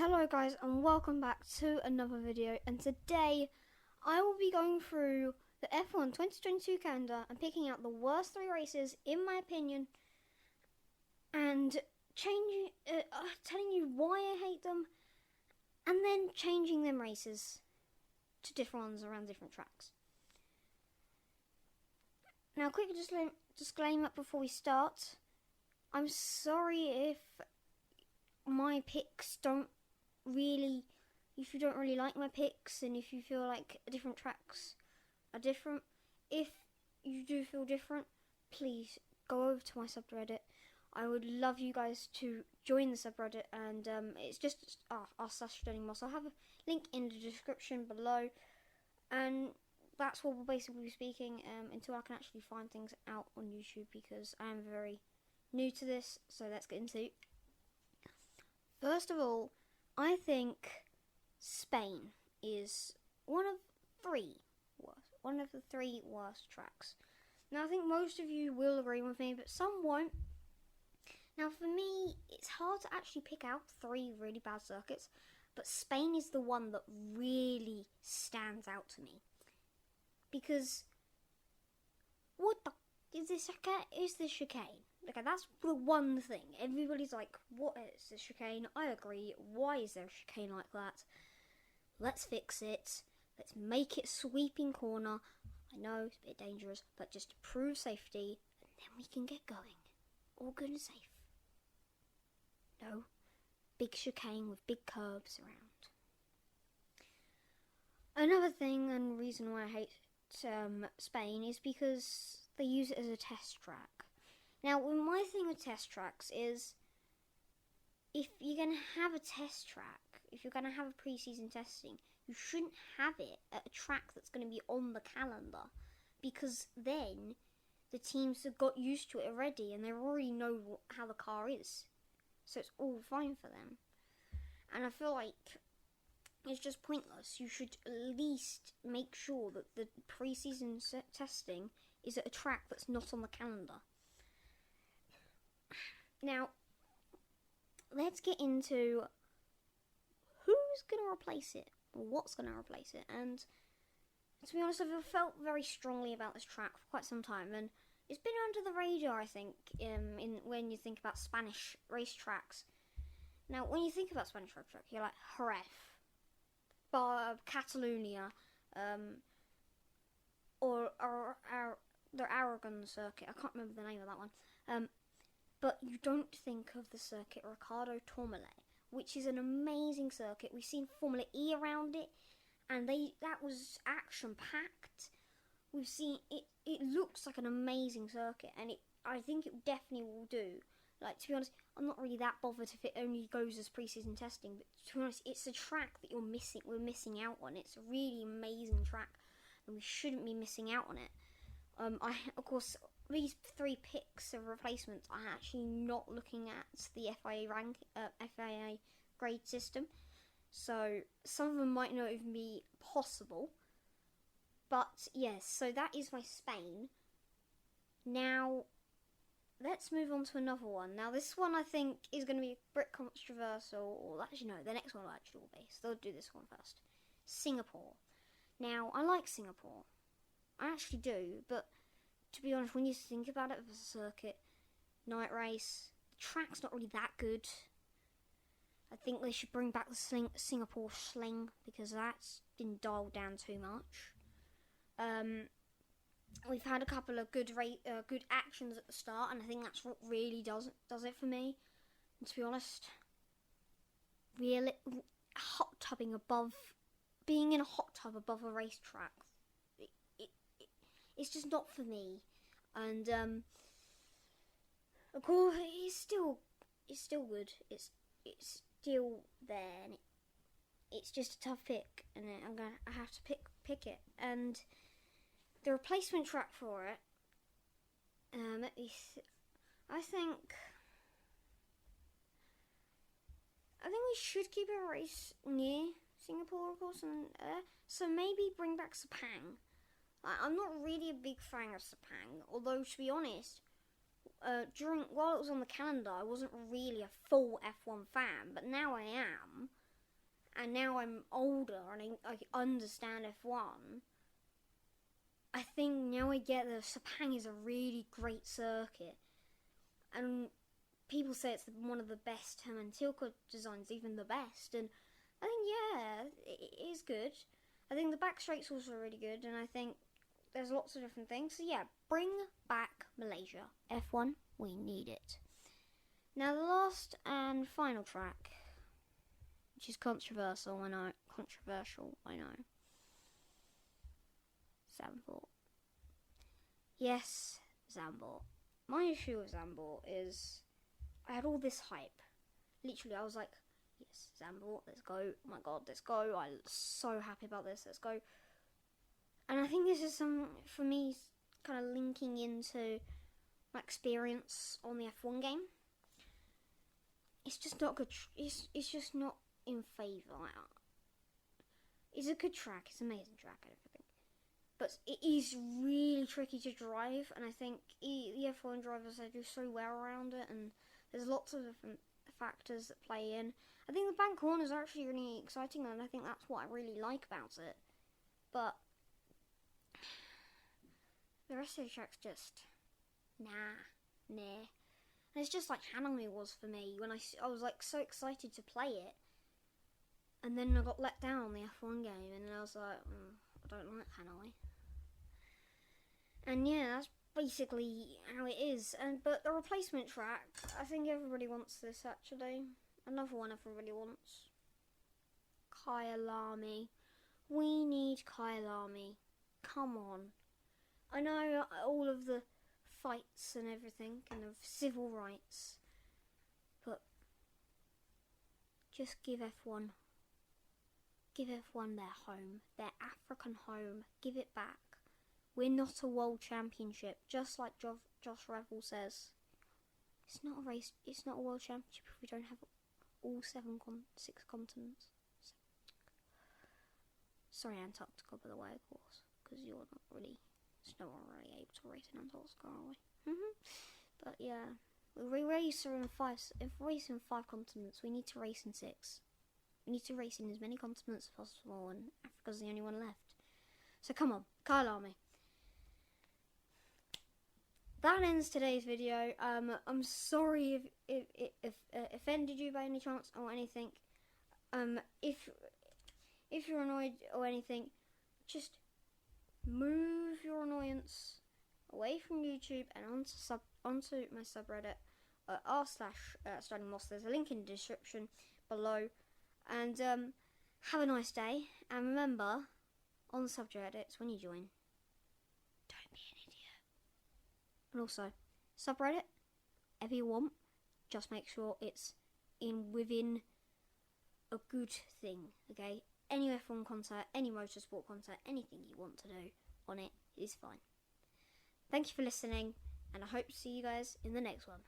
Hello guys and welcome back to another video, and today I will be going through the F1 2022 calendar and picking out the worst 3 races in my opinion and telling you why I hate them and then changing them races to different ones around different tracks. Now quick disclaimer before we start, I'm sorry if my picks if you don't really like my picks and if you feel like different tracks are different. If you do feel different, please go over to my subreddit. I would love you guys to join the subreddit, and it's just r/studyingmoss. I'll have a link in the description below, and that's what we'll basically be speaking until I can actually find things out on YouTube, because I am very new to this. So let's get into it. First of all, I think Spain is one of the 3 worst tracks. Now I think most of you will agree with me, but some won't. Now for me, it's hard to actually pick out 3 really bad circuits, but Spain is the one that really stands out to me. Because what the is this chicane? Okay, that's the one thing. Everybody's like, what is this chicane? I agree. Why is there a chicane like that? Let's fix it. Let's make it sweeping corner. I know it's a bit dangerous, but just to prove safety, and then we can get going. All good and safe. No, big chicane with big curbs around. Another thing and reason why I hate Spain is because they use it as a test track. Now, my thing with test tracks is, if you're going to have a test track, if you're going to have a pre-season testing, you shouldn't have it at a track that's going to be on the calendar, because then the teams have got used to it already and they already know how the car is, so it's all fine for them. And I feel like it's just pointless. You should at least make sure that the pre-season testing is at a track that's not on the calendar. Now, let's get into who's going to replace it, or what's going to replace it. And to be honest, I've felt very strongly about this track for quite some time, and it's been under the radar, I think, when you think about Spanish racetracks. Now, when you think about Spanish racetrack, you're like Jerez, Catalonia, or the Aragon circuit. I can't remember the name of that one. But you don't think of the circuit Ricardo Tourmalet, which is an amazing circuit. We've seen Formula E around it, and that was action-packed. We've seen it. It looks like an amazing circuit, and I think it definitely will do. Like, to be honest, I'm not really that bothered if it only goes as pre-season testing, but to be honest, it's a track that we're missing out on. It's a really amazing track, and we shouldn't be missing out on it. Of course, these 3 picks of replacements are actually not looking at the FIA grade system, so some of them might not even be possible. But yes, so that is my Spain. Now, let's move on to another one. Now, this one I think is going to be a bit controversial, or actually no, the next one actually will be, so they'll do this one first. Singapore. Now, I like Singapore. I actually do, but to be honest, when you think about it as a circuit, night race, the track's not really that good. I think they should bring back the Singapore sling, because that's been dialed down too much. We've had a couple of good actions at the start, and I think that's what really does it for me. And to be honest, being in a hot tub above a racetrack, it's just not for me. And of course, it's still good. It's still there, and it's just a tough pick, and I have to pick it. And the replacement track for it, I think we should keep a race near Singapore, of course, and so maybe bring back Sepang. I'm not really a big fan of Sepang, although to be honest, while it was on the calendar, I wasn't really a full F1 fan, but now I am. and now I'm older and I understand F1, I think now I get that Sepang is a really great circuit. And people say it's one of the best Mantilka designs, even the best. And I think, yeah, it is good. I think the back straight's also really good, and I think there's lots of different things. So yeah, bring back Malaysia. F1, we need it. Now the last and final track, which is controversial, I know. Zandvoort. Yes, Zandvoort. My issue with Zandvoort is I had all this hype. Literally, I was like, yes, Zandvoort, let's go. Oh my god, let's go. I'm so happy about this, let's go. And I think this is for me, kind of linking into my experience on the F1 game. It's just not good. It's just not in favour. It's a good track. It's an amazing track and everything. But it is really tricky to drive, and I think the F1 drivers, they do so well around it, and there's lots of different factors that play in. I think the bank corners are actually really exciting, and I think that's what I really like about it. But the rest of the track's just nah. And it's just like Hanoi was for me when I was like so excited to play it, and then I got let down on the F1 game, and I was like, I don't like Hanoi. And yeah, that's basically how it is. But the replacement track, I think everybody wants this actually. Another one everybody wants. Kyalami. We need Kyalami. Come on. I know all of the fights and everything and of civil rights, but just give F1 their home, their African home. Give it back. We're not a world championship, just like Josh Revel says. It's not a race. It's not a world championship if we don't have all 6 continents. Sorry, Antarctica, by the way, of course, because you're not really. It's no one really able to race in Antarctica, are we? But yeah, we race in 5. If we race in 5 continents, we need to race in 6. We need to race in as many continents as possible, and Africa's the only one left. So come on, Kyalami. That ends today's video. I'm sorry if it offended you by any chance or anything. If you're annoyed or anything, just move your annoyance away from YouTube and onto my subreddit r/starling. There's a link in the description below. And have a nice day. And remember, on the subreddits, when you join, don't be an idiot. And also, subreddit, if you want, just make sure it's within a good thing, okay? Any F1 content, any motorsport content, anything you want to do on it is fine. Thank you for listening, and I hope to see you guys in the next one.